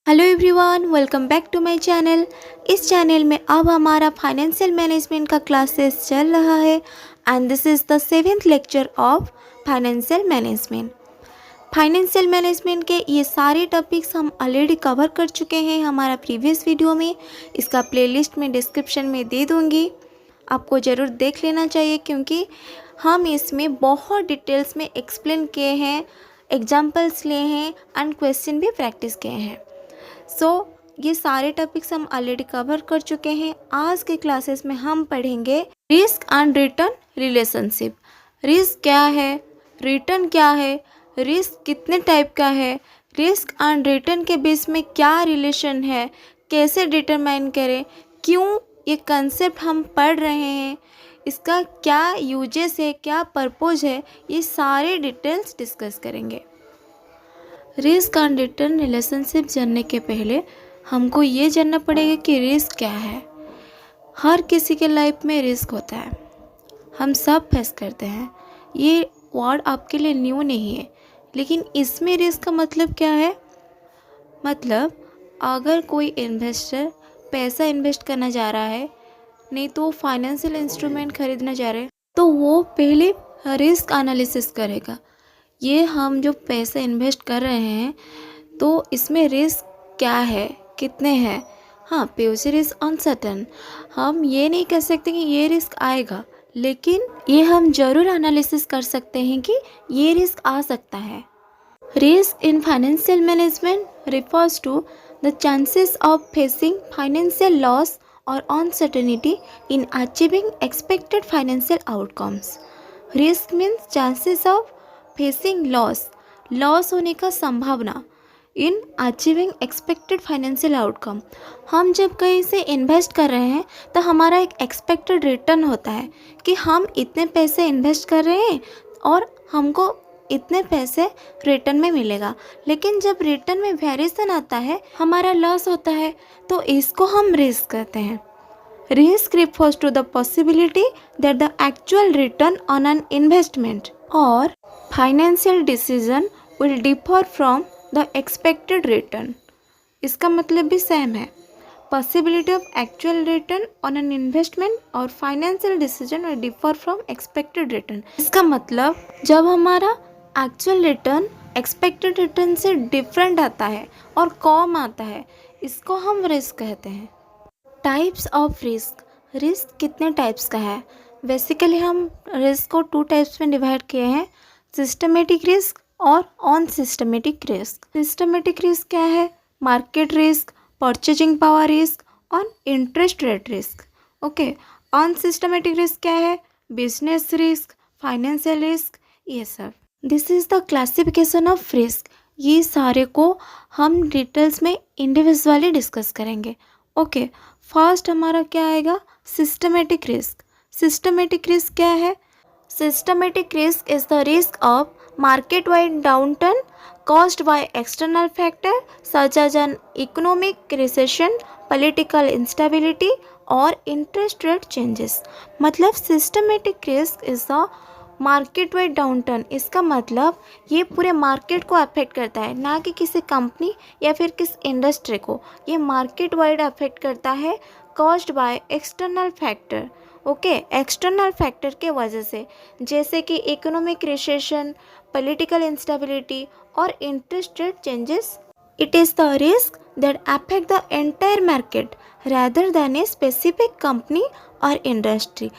Hello everyone, welcome back to my channel. इस चैनल में अब हमारा फाइनेंशियल मैनेजमेंट का क्लासेस चल रहा है and this is the 7th lecture of financial management. Financial management के ये सारे टॉपिक्स हम ऑलरेडी कवर कर चुके हैं हमारा प्रीवियस वीडियो में। इसका प्लेलिस्ट मैं डिस्क्रिप्शन में दे दूँगी, आपको ज़रूर देख लेना चाहिए क्योंकि हम इसमें बहुत डिटेल्स में एक्सप्लेन किए हैं, एग्जाम्पल्स लिए हैं एंड क्वेश्चन भी प्रैक्टिस किए हैं। ये सारे टॉपिक्स हम ऑलरेडी कवर कर चुके हैं। आज के क्लासेस में हम पढ़ेंगे risk and return relationship. Risk क्या है, रिटर्न क्या है, रिस्क कितने टाइप का है, रिस्क एंड रिटर्न के बीच में क्या रिलेशन है, कैसे डिटरमाइन करें, क्यों ये कंसेप्ट हम पढ़ रहे हैं, इसका क्या यूजेस है, क्या पर्पस है, ये सारे डिटेल्स डिस्कस करेंगे। रिस्क एंड रिटर्न रिलेशनशिप जानने के पहले हमको ये जानना पड़ेगा कि रिस्क क्या है। हर किसी के लाइफ में रिस्क होता है, हम सब फेस करते हैं। ये वर्ड आपके लिए न्यू नहीं है, लेकिन इसमें रिस्क का मतलब क्या है? मतलब अगर कोई इन्वेस्टर पैसा इन्वेस्ट करना चाह रहा है, नहीं तो फाइनेंशियल इंस्ट्रूमेंट खरीदना चाह रहे हैं, तो वो पहले रिस्क एनालिसिस करेगा। ये हम जो पैसे इन्वेस्ट कर रहे हैं तो इसमें रिस्क क्या है, कितने हैं। हाँ, फ्यूचर इज़ अनसर्टन, हम ये नहीं कह सकते कि ये रिस्क आएगा, लेकिन ये हम ज़रूर एनालिसिस कर सकते हैं कि ये रिस्क आ सकता है। Risk in financial management refers to the chances of facing financial loss और uncertainty in achieving expected financial outcomes. Risk means chances of facing loss होने का संभावना in achieving expected financial outcome. हम जब कहीं से इन्वेस्ट कर रहे हैं तो हमारा एक एक्सपेक्टेड रिटर्न होता है कि हम इतने पैसे इन्वेस्ट कर रहे हैं और हमको इतने पैसे रिटर्न में मिलेगा, लेकिन जब रिटर्न में वेरिएशन आता है, हमारा लॉस होता है, तो इसको हम रिस्क कहते हैं। Risk refers to the possibility that the actual return on an investment or financial decision will differ from the expected return। इसका मतलब भी सेम है। Possibility of actual return on an investment or financial decision will differ from expected return। इसका मतलब जब हमारा actual return expected return से different आता है और कम आता है, इसको हम रिस्क कहते हैं। टाइप्स ऑफ रिस्क, रिस्क कितने टाइप्स का है? बेसिकली हम रिस्क को 2 टाइप्स में डिवाइड किए हैं, सिस्टमेटिक रिस्क और unsystematic risk. Systematic risk क्या है? Market risk, purchasing power risk और interest rate risk. Okay, unsystematic risk क्या है? बिजनेस रिस्क, फाइनेंशियल रिस्क, ये सब। This is the classification of risk. ये सारे को हम डिटेल्स में इंडिविजुअली डिस्कस करेंगे। ओके, फर्स्ट हमारा क्या आएगा? Systematic risk. सिस्टमेटिक रिस्क क्या है? Systematic risk is the risk of market wide downturn caused by external factor such as an economic recession, political instability or interest rate changes। मतलब systematic risk is the market wide downturn. इसका मतलब ये पूरे market को affect करता है, ना कि किसी कंपनी या फिर किस इंडस्ट्री को। ये मार्केट वाइड अफेक्ट करता है, caused by external factor. Okay, external factor के वजह से, जैसे कि इकोनॉमिक रिसेशन, पॉलिटिकल इंस्टेबिलिटी और interest rate changes. It is the risk that affect the entire market rather than a specific company और industry.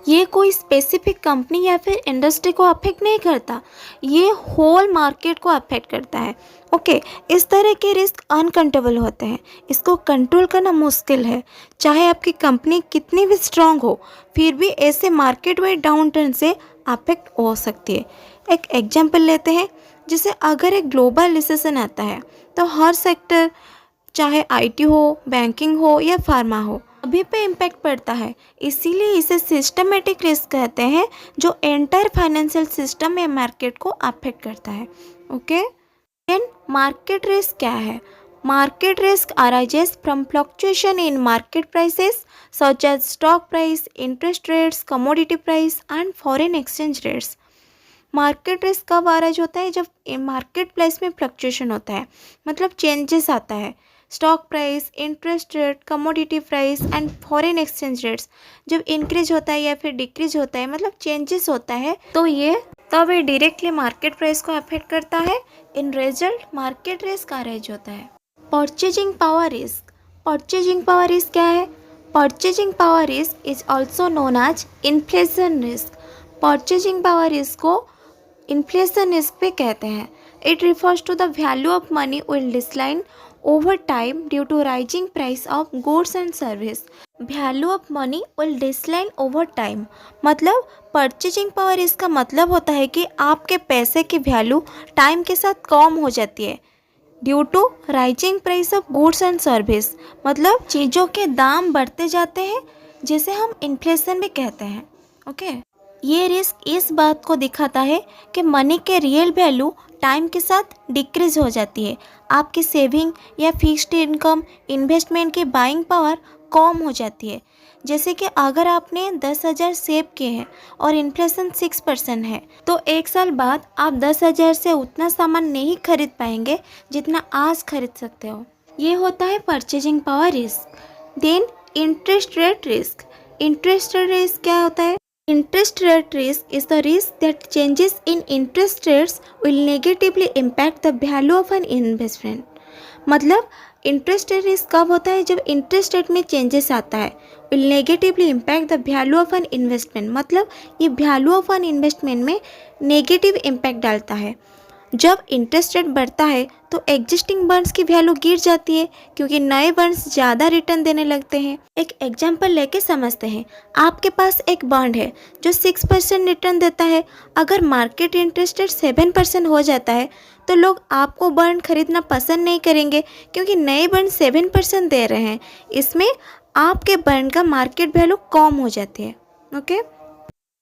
ये कोई स्पेसिफिक कंपनी या फिर इंडस्ट्री को अफेक्ट नहीं करता, ये होल मार्केट को अफेक्ट करता है। ओके, इस तरह के रिस्क अनकंट्रोलेबल होते हैं, इसको कंट्रोल करना मुश्किल है। चाहे आपकी कंपनी कितनी भी स्ट्रांग हो, फिर भी ऐसे मार्केट वाइड डाउनटर्न से अफेक्ट हो सकती है। एक एग्जांपल लेते हैं, जैसे अगर एक ग्लोबल रिसेशन आता है तो हर सेक्टर, चाहे आईटी हो, बैंकिंग हो या फार्मा हो, अभी पे इम्पैक्ट पड़ता है। इसीलिए इसे सिस्टमेटिक रिस्क कहते हैं, जो एंटायर फाइनेंशियल सिस्टम या मार्केट को अफेक्ट करता है। ओके, देन मार्केट रिस्क क्या है? Market risk arises from fluctuation in market prices such as stock price, interest rates, commodity price and foreign exchange rates. Market risk कब arise होता है? जब मार्केट प्राइस में फ्लक्चुएशन होता है, मतलब चेंजेस आता है, stock price, interest rate, commodity price and foreign exchange rates जब इंक्रीज होता है या फिर डिक्रीज होता है, मतलब चेंजेस होता है, तो ये डायरेक्टली मार्केट प्राइस को अफेक्ट करता है। In result market risk arise होता है। Purchasing power risk. Purchasing power risk क्या है? Purchasing power risk is also known as inflation risk. Purchasing power risk को इन्फ्लेशन रिस्क भी कहते हैं। It refers to the value of money will decline over time due to rising price of goods and service. Value of money will decline over time, मतलब purchasing power risk का मतलब होता है कि आपके पैसे की वैल्यू टाइम के साथ कम हो जाती है due to rising price of goods and service, मतलब चीज़ों के दाम बढ़ते जाते हैं, जिसे हम इन्फ्लेशन भी कहते हैं। ओके, ये रिस्क इस बात को दिखाता है कि मनी के रियल वैल्यू टाइम के साथ डिक्रीज हो जाती है। आपकी सेविंग या फिक्स्ड इनकम, इन्वेस्टमेंट की बाइंग पावर कम हो जाती है। जैसे कि अगर आपने 10,000 सेव किए हैं और इन्फ्लेशन 6% है, तो एक साल बाद आप 10,000 से उतना सामान नहीं खरीद पाएंगे जितना आज खरीद सकते हो। ये होता है purchasing power risk. Then interest rate risk. Interest rate risk क्या होता है? Interest rate risk is the risk that changes in interest rates will negatively impact the value of an investment। मतलब इंटरेस्ट रेट रिस्क कब होता है? जब interest rate में changes आता है। Will negatively impact the value of an investment, मतलब ये वैल्यू ऑफ एन इन्वेस्टमेंट में नेगेटिव इम्पैक्ट डालता है। जब इंटरेस्ट रेट बढ़ता है तो एग्जिस्टिंग बॉन्ड्स की वैल्यू गिर जाती है क्योंकि नए बॉन्ड्स ज़्यादा रिटर्न देने लगते हैं। एक एग्जांपल लेके समझते हैं। आपके पास एक बॉन्ड है जो 6% रिटर्न देता है। अगर मार्केट इंटरेस्ट रेट 7% हो जाता है तो लोग आपको बॉन्ड खरीदना पसंद नहीं करेंगे क्योंकि नए बॉन्ड 7% दे रहे हैं। इसमें आपके बॉन्ड का मार्केट वैल्यू कम हो जाती है। ओके,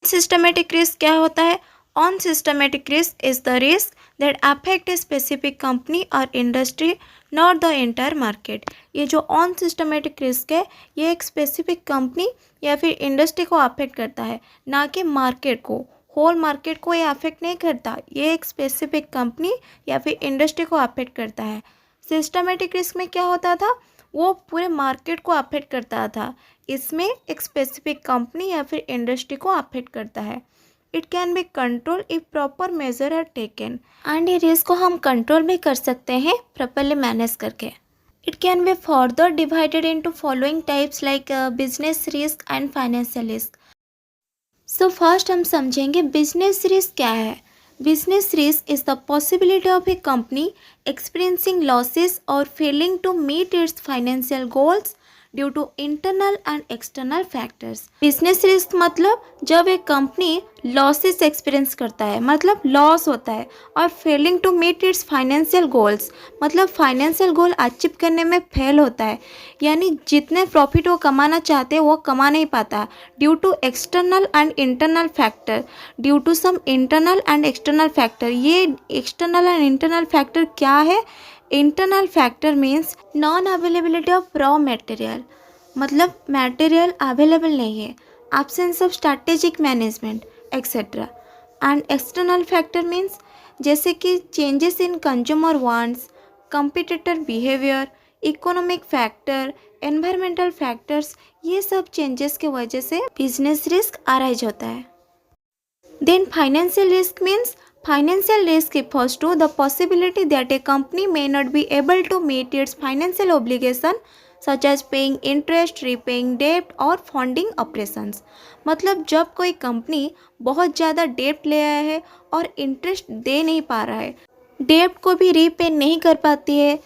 सिस्टमेटिक रिस्क क्या होता है? Unsystematic risk is the risk that affect a specific company or industry, not the entire market। ये जो unsystematic risk है, ये एक specific company या फिर इंडस्ट्री को अफेक्ट करता है, ना कि मार्केट को। होल मार्केट को ये अफेक्ट नहीं करता, ये एक स्पेसिफिक कंपनी या फिर इंडस्ट्री को अफेक्ट करता है। सिस्टमेटिक रिस्क में क्या होता था? वो पूरे मार्केट को अफेक्ट करता था। इसमें एक स्पेसिफिक कंपनी या फिर इंडस्ट्री को अफेक्ट करता है। It can be control if proper measure are taken, and ये रिस्क को हम कंट्रोल भी कर सकते हैं प्रॉपरली मैनेज करके। It can be further divided into following types like business risk and financial risk. So first हम समझेंगे बिजनेस रिस्क क्या है। Business risk is the possibility of a company experiencing losses और failing to meet its financial goals due to internal and external factors. Business risk मतलब जब एक company losses experience करता है, मतलब लॉस होता है, और failing to meet its financial goals, मतलब फाइनेंशियल गोल अचीव करने में फेल होता है, यानी जितने प्रॉफिट वो कमाना चाहते हैं वो कमा नहीं पाता due to external and internal factor. Due to some internal and external factor. ये एक्सटर्नल एंड इंटरनल फैक्टर क्या है? Internal factor means non availability of raw material, मतलब मटेरियल अवेलेबल नहीं है, absence of strategic management etcetera. And external factor means जैसे कि changes in consumer wants, competitor behaviour, economic factor, environmental factors, ये सब changes के वजह से बिजनेस रिस्क अराइज होता है। Then financial risk means financial risk refers to the possibility that a company may not be able to meet its financial obligation such as paying interest, repaying debt और funding operations। मतलब जब कोई company बहुत ज़्यादा डेप्ट ले आया है और इंटरेस्ट दे नहीं पा रहा है, डेप्ट को भी रीपे नहीं कर पाती है,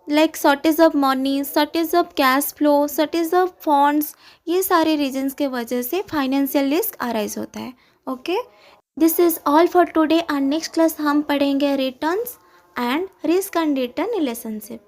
like shortage of money, shortage of cash flow, shortage of funds, ये सारे रीजन्स के वजह से फाइनेंशियल रिस्क अराइज होता है। Okay, this is all for today and next class हम पढ़ेंगे returns and risk and return relationship.